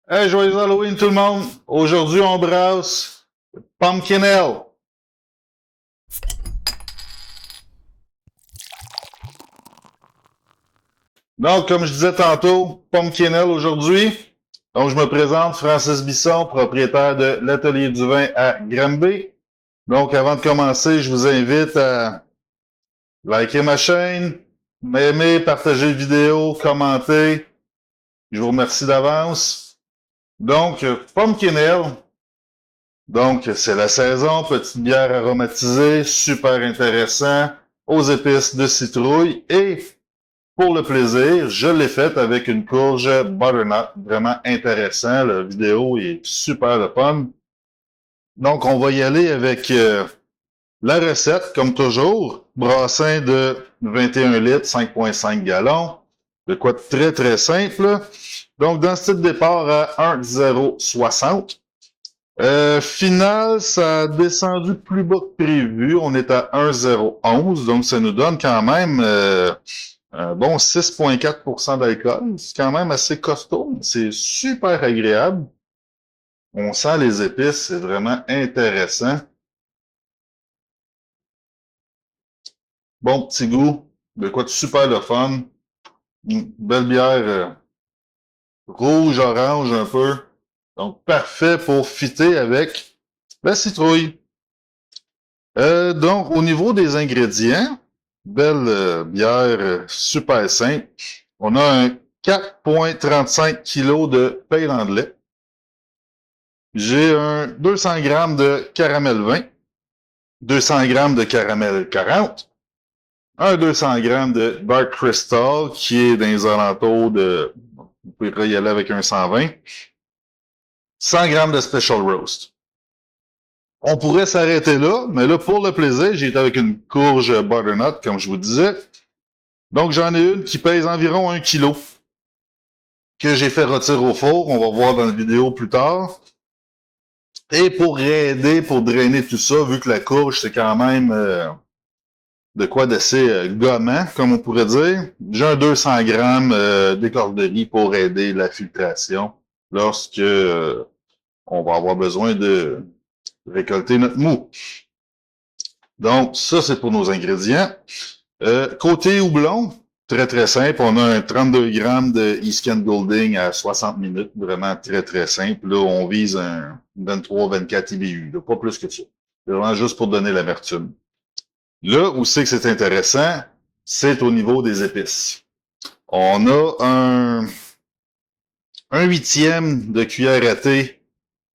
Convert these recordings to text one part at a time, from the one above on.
Hey, joyeux Halloween tout le monde! Aujourd'hui, on brasse Pumpkin Ale. Donc, comme je disais tantôt, Pumpkin Ale aujourd'hui. Donc, je me présente, Francis Bisson, propriétaire de l'Atelier du vin à Granby. Donc, avant de commencer, je vous invite à liker ma chaîne, m'aimer, partager la vidéo, commenter. Je vous remercie d'avance. Donc, Pumpkin Ale. Donc, c'est la saison, petite bière aromatisée, super intéressant, aux épices de citrouille. Et pour le plaisir, je l'ai faite avec une courge butternut, vraiment intéressant. La vidéo est super de fun. Donc, on va y aller avec la recette, comme toujours. Brassin de 21 litres, 5,5 gallons. De quoi de très, très simple. Donc, dans ce type de départ à 1,060. Final, ça a descendu plus bas que prévu. On est à 1,011, donc ça nous donne quand même un bon 6,4% d'alcool. C'est quand même assez costaud. C'est super agréable. On sent les épices, c'est vraiment intéressant. Bon petit goût, de quoi de super le fun. Une belle bière rouge-orange un peu. Donc parfait pour fitter avec la citrouille. Donc, au niveau des ingrédients, belle bière super simple. On a un 4,35 kg de pale anglais. J'ai un 200 g de caramel 20, 200 g de caramel 40, un 200 g de Dark Crystal qui est dans les alentours de, vous pouvez y aller avec un 120, 100 g de Special Roast. On pourrait s'arrêter là, mais là, pour le plaisir, j'ai été avec une courge butternut, comme je vous disais. Donc, j'en ai une qui pèse environ 1 kg que j'ai fait retirer au four. On va voir dans la vidéo plus tard. Et pour aider, pour drainer tout ça, vu que la courge, c'est quand même de quoi d'assez gommant, comme on pourrait dire, j'ai un 200 grammes d'écorderie pour aider la filtration lorsque on va avoir besoin de récolter notre mou. Donc, ça, c'est pour nos ingrédients. Côté houblon, très très simple, on a un 32 grammes de East Kent Golding à 60 minutes, vraiment très très simple. Là, on vise un 23-24 IBU, là, pas plus que ça. C'est vraiment juste pour donner l'amertume. Là où c'est que c'est intéressant, c'est au niveau des épices. On a un huitième de cuillère à thé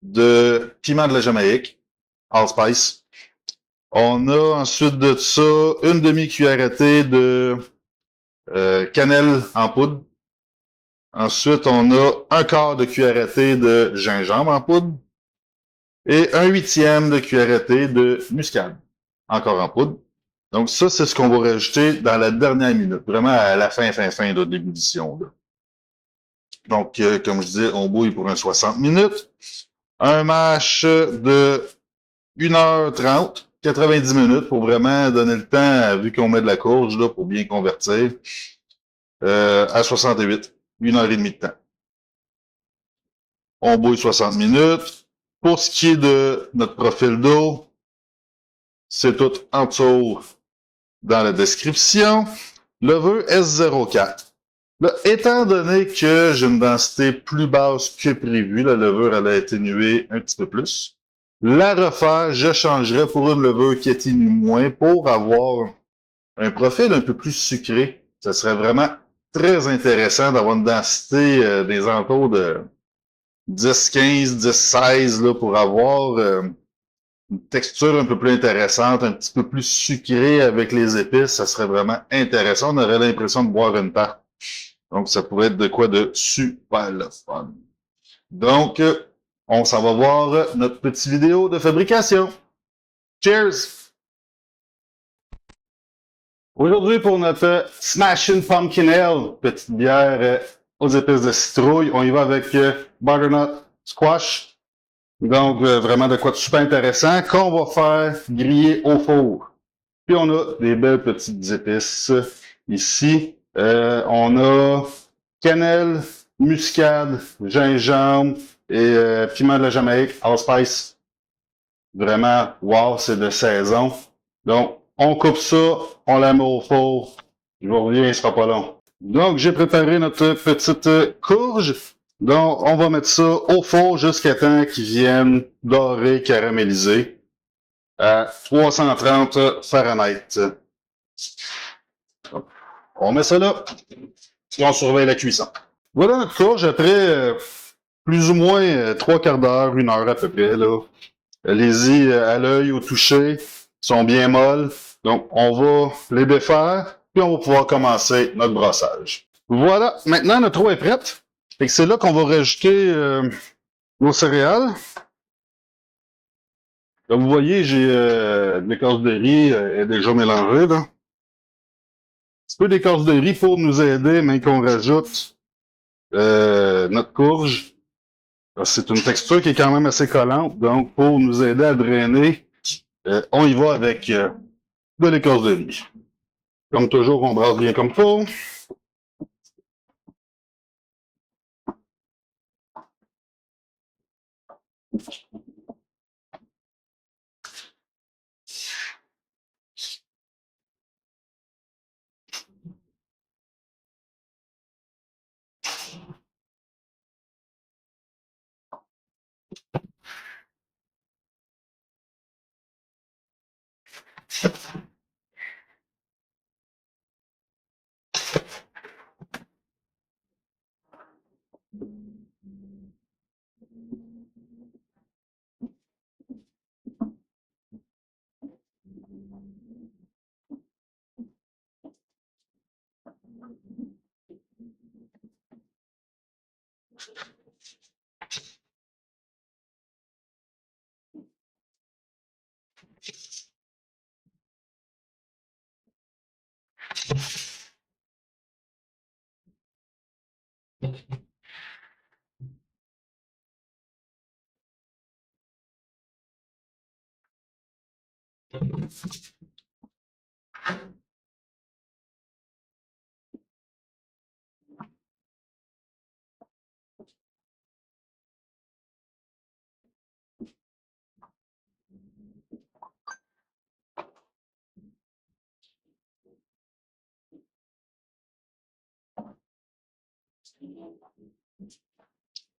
de piment de la Jamaïque, allspice. On a ensuite de ça une demi-cuillère à thé de cannelle en poudre. Ensuite, on a un quart de cuillère à thé de gingembre en poudre et un huitième de cuillère à thé de muscade, encore en poudre. Donc ça, c'est ce qu'on va rajouter dans la dernière minute, vraiment à la fin de l'ébullition. Donc, comme je disais, on bouille pour un 60 minutes. Un mash de 1h30, 90 minutes pour vraiment donner le temps, vu qu'on met de la courge, là, pour bien convertir, à 68, 1h30 de temps. On bouille 60 minutes. Pour ce qui est de notre profil d'eau, c'est tout en dessous dans la description. Levure S04. Là, étant donné que j'ai une densité plus basse que prévu, la levure elle a atténué un petit peu plus. La refaire, je changerais pour une levure qui atténue moins pour avoir un profil un peu plus sucré. Ça serait vraiment très intéressant d'avoir une densité des alentours de 10-15, 10-16 là, pour avoir une texture un peu plus intéressante, un petit peu plus sucrée avec les épices. Ça serait vraiment intéressant. On aurait l'impression de boire une tarte. Donc, ça pourrait être de quoi de super le fun. Donc, on s'en va voir notre petite vidéo de fabrication. Cheers! Aujourd'hui, pour notre Smashin' Pumpkin Ale, petite bière aux épices de citrouille, on y va avec Butternut Squash. Donc, vraiment de quoi de super intéressant qu'on va faire griller au four. Puis, on a des belles petites épices ici. On a cannelle, muscade, gingembre et piment de la Jamaïque, allspice. Vraiment, wow, c'est de saison. Donc, on coupe ça, on la met au four. Je vous reviens, ce sera pas long. Donc, j'ai préparé notre petite courge. Donc, on va mettre ça au four jusqu'à temps qu'il vienne dorer, caraméliser à 330 Fahrenheit. On met ça là et on surveille la cuisson. Voilà notre courge après plus ou moins 3/4 d'heure, 1 heure à peu près. Là. Allez-y à l'œil, au toucher. Ils sont bien molles. Donc, on va les défaire, puis on va pouvoir commencer notre brossage. Voilà, maintenant notre eau est prête. Fait que c'est là qu'on va rajouter nos céréales. Comme vous voyez, j'ai de l'écorce de riz est déjà mélangée. Là. Un petit peu d'écorce de riz pour nous aider, mais qu'on rajoute notre courge. C'est une texture qui est quand même assez collante, donc pour nous aider à drainer, on y va avec de l'écorce de riz. Comme toujours, on brasse bien comme il faut.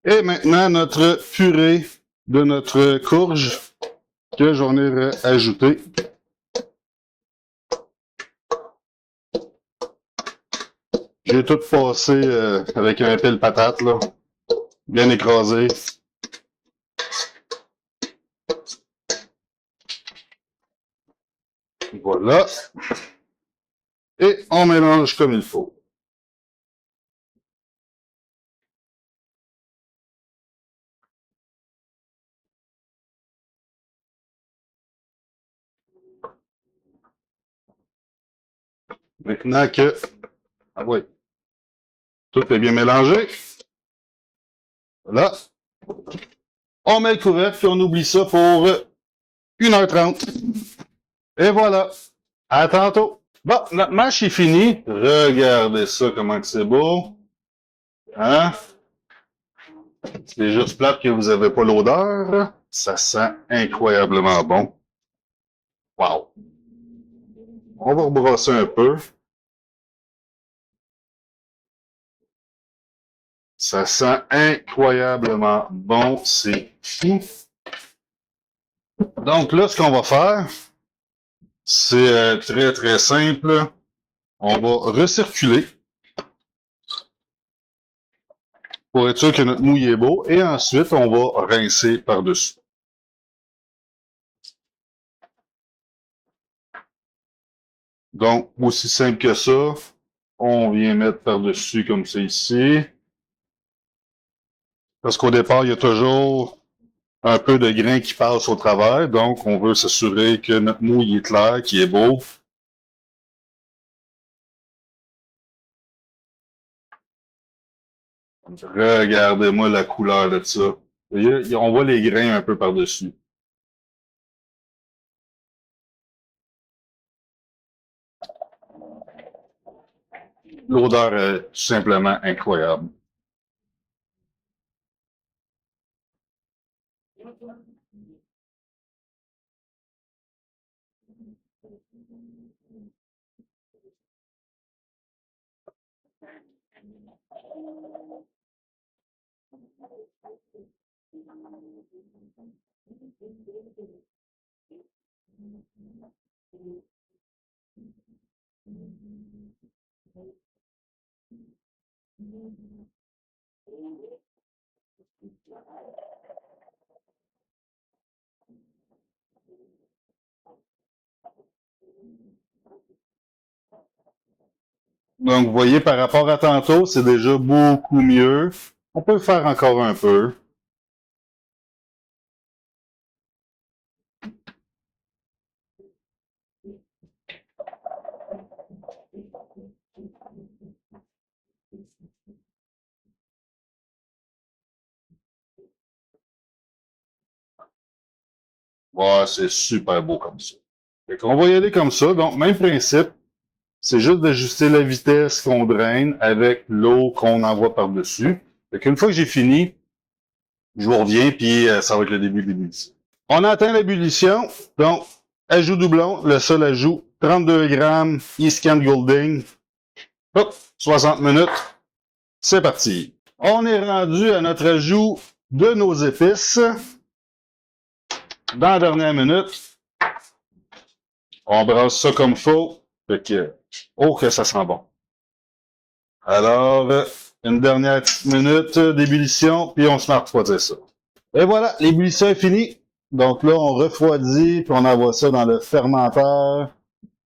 Et maintenant, notre purée de notre courge que j'en ai ajouté. J'ai tout passé avec un pile patate, là, bien écrasé. Voilà. Et on mélange comme il faut. Maintenant que ah oui, tout est bien mélangé, là, on met le couvercle et on oublie ça pour 1h30. Et voilà. À tantôt. Bon, notre mâche est fini. Regardez ça, comment c'est beau. Hein? C'est juste plate que vous n'avez pas l'odeur. Ça sent incroyablement bon. Wow. On va rebrosser un peu. Ça sent incroyablement bon. C'est fou. Donc là, ce qu'on va faire, c'est très, très simple. On va recirculer pour être sûr que notre mouille est beau. Et ensuite, on va rincer par-dessus. Donc, aussi simple que ça, on vient mettre par-dessus comme c'est ici. Parce qu'au départ, il y a toujours un peu de grain qui passe au travers. Donc, on veut s'assurer que notre mouille est clair, qu'il est beau. Regardez-moi la couleur de ça. Vous voyez, on voit les grains un peu par-dessus. L'odeur est tout simplement incroyable. Donc, vous voyez, par rapport à tantôt, c'est déjà beaucoup mieux. On peut faire encore un peu. Ouais, c'est super beau comme ça. Fait qu'on va y aller comme ça. Donc, même principe. C'est juste d'ajuster la vitesse qu'on draine avec l'eau qu'on envoie par-dessus. Fait qu'une fois que j'ai fini, je vous reviens, puis ça va être le début de l'ébullition. On a atteint l'ébullition. Donc, ajout doublon. Le seul ajout, 32 grammes, Eastcan Golding. Hop, 60 minutes. C'est parti. On est rendu à notre ajout de nos épices. Dans la dernière minute, on brasse ça comme faut. Fait que, oh que ça sent bon. Alors, une dernière petite minute d'ébullition, puis on se met à refroidir ça. Et voilà, l'ébullition est finie. Donc là, on refroidit, puis on envoie ça dans le fermenteur.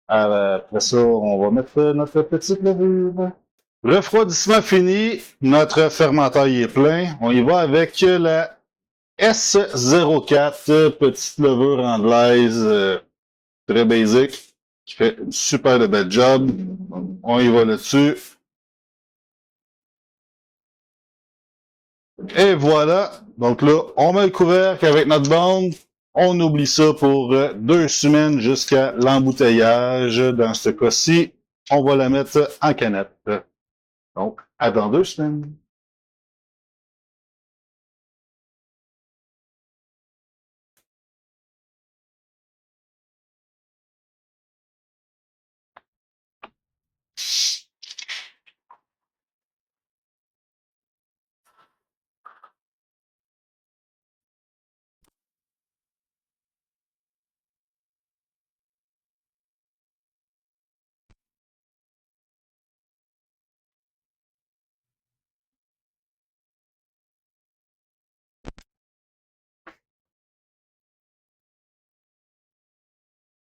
Après ça, on va mettre notre petite levure. Refroidissement fini, notre fermenteur y est plein. On y va avec la S04, petite levure anglaise, très basique, qui fait une super de bel job. On y va là-dessus. Et voilà. Donc là, on met le couvercle avec notre bande. On oublie ça pour 2 semaines jusqu'à l'embouteillage. Dans ce cas-ci, on va la mettre en canette. Donc, à dans 2 semaines.